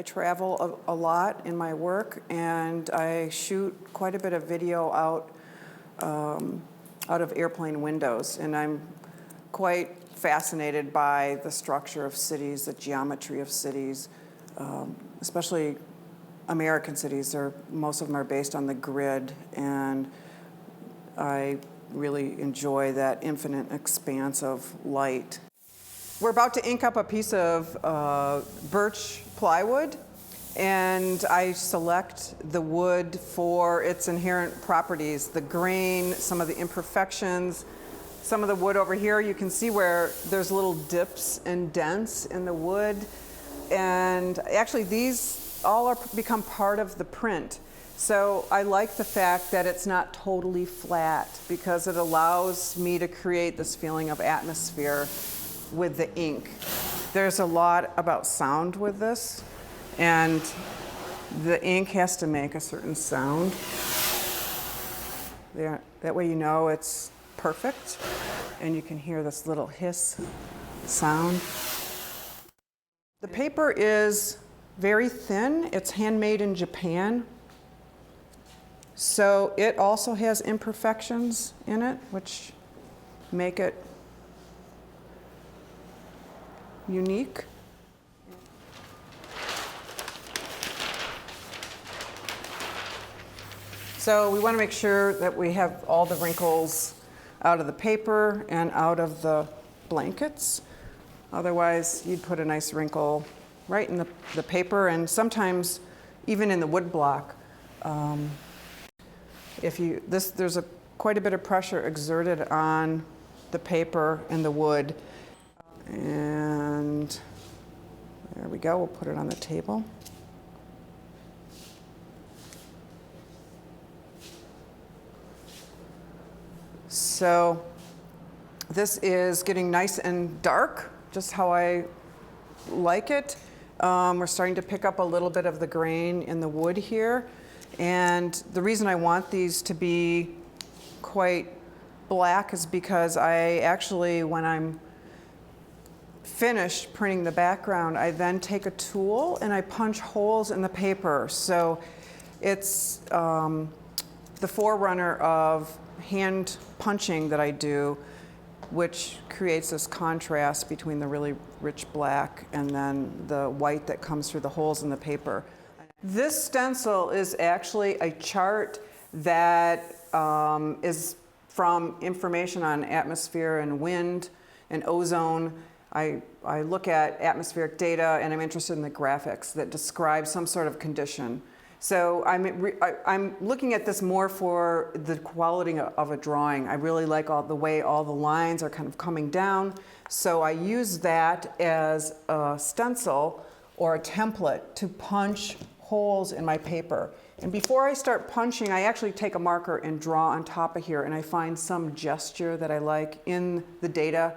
I travel a lot in my work, and I shoot quite a bit of video out of airplane windows, and I'm quite fascinated by the structure of cities, the geometry of cities, especially American cities. Most of them are based on the grid, and I really enjoy that infinite expanse of light. We're about to ink up a piece of birch plywood, and I select the wood for its inherent properties, the grain, some of the imperfections. Some of the wood over here, you can see where there's little dips and dents in the wood. And actually these all become part of the print. So I like the fact that it's not totally flat, because it allows me to create this feeling of atmosphere with the ink. There's a lot about sound with this, and the ink has to make a certain sound. That way you know it's perfect, and you can hear this little hiss sound. The paper is very thin. It's handmade in Japan. So it also has imperfections in it, which make it unique. So we want to make sure that we have all the wrinkles out of the paper and out of the blankets. Otherwise, you'd put a nice wrinkle right in the paper, and sometimes even in the wood block. There's quite a bit of pressure exerted on the paper and the wood. And there we go, we'll put it on the table. So this is getting nice and dark, just how I like it. We're starting to pick up a little bit of the grain in the wood here. And the reason I want these to be quite black is because I actually, when I'm finished printing the background, I then take a tool and I punch holes in the paper. So it's the forerunner of hand punching that I do, which creates this contrast between the really rich black and then the white that comes through the holes in the paper. This stencil is actually a chart that is from information on atmosphere and wind and ozone. I look at atmospheric data, and I'm interested in the graphics that describe some sort of condition. So I'm looking at this more for the quality of a drawing. I really like the way all the lines are kind of coming down. So I use that as a stencil or a template to punch holes in my paper. And before I start punching, I actually take a marker and draw on top of here, and I find some gesture that I like in the data,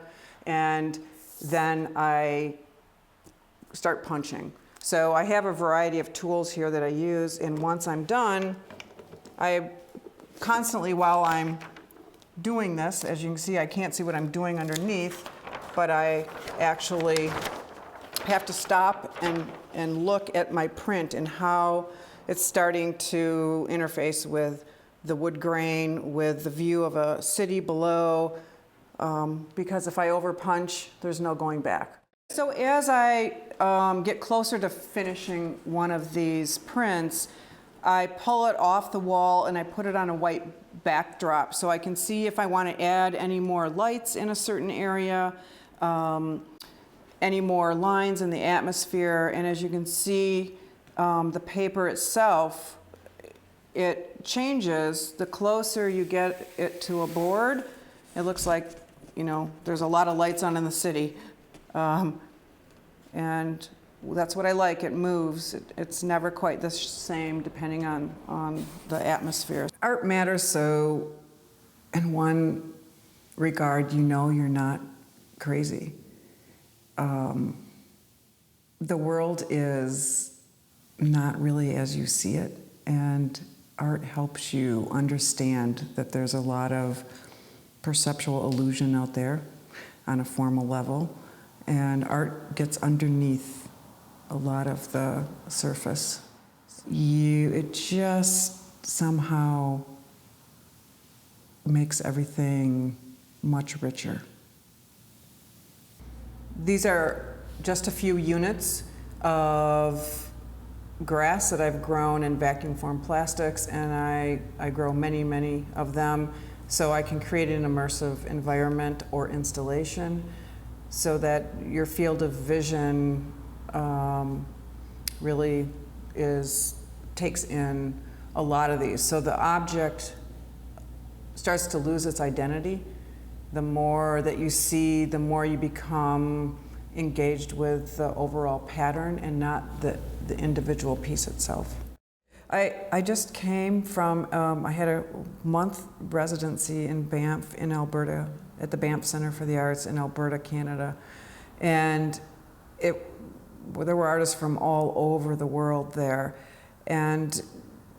and then I start punching. So I have a variety of tools here that I use, and once I'm done, I constantly, while I'm doing this, as you can see, I can't see what I'm doing underneath, but I actually have to stop and look at my print and how it's starting to interface with the wood grain, with the view of a city below, because if I overpunch, there's no going back. So as I get closer to finishing one of these prints, I pull it off the wall and I put it on a white backdrop so I can see if I want to add any more lights in a certain area, any more lines in the atmosphere. And as you can see, the paper itself, it changes the closer you get it to a board. It looks like, there's a lot of lights on in the city. And that's what I like. It moves. It's never quite the same depending on the atmosphere. Art matters, so in one regard, you're not crazy. The world is not really as you see it, and art helps you understand that there's a lot of perceptual illusion out there on a formal level, and art gets underneath a lot of the surface. It just somehow makes everything much richer. These are just a few units of grass that I've grown in vacuum formed plastics, and I grow many, many of them so I can create an immersive environment or installation so that your field of vision really takes in a lot of these. So the object starts to lose its identity. The more that you see, the more you become engaged with the overall pattern and not the individual piece itself. I just came from, I had a month residency in Banff in Alberta, at the Banff Centre for the Arts in Alberta, Canada. And there were artists from all over the world there. And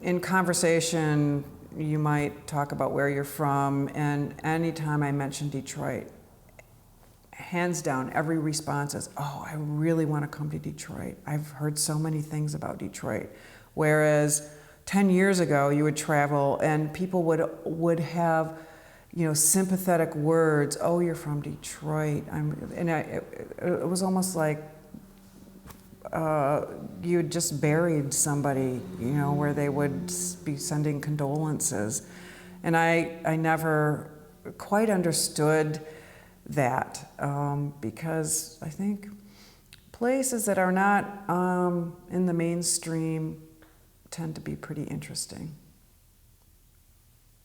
in conversation, you might talk about where you're from, and anytime I mention Detroit, hands down, every response is, oh, I really want to come to Detroit. I've heard so many things about Detroit. Whereas 10 years ago, you would travel and people would have, sympathetic words. Oh, you're from Detroit. It was almost like you had just buried somebody, where they would be sending condolences. And I never quite understood that because I think places that are not in the mainstream tend to be pretty interesting.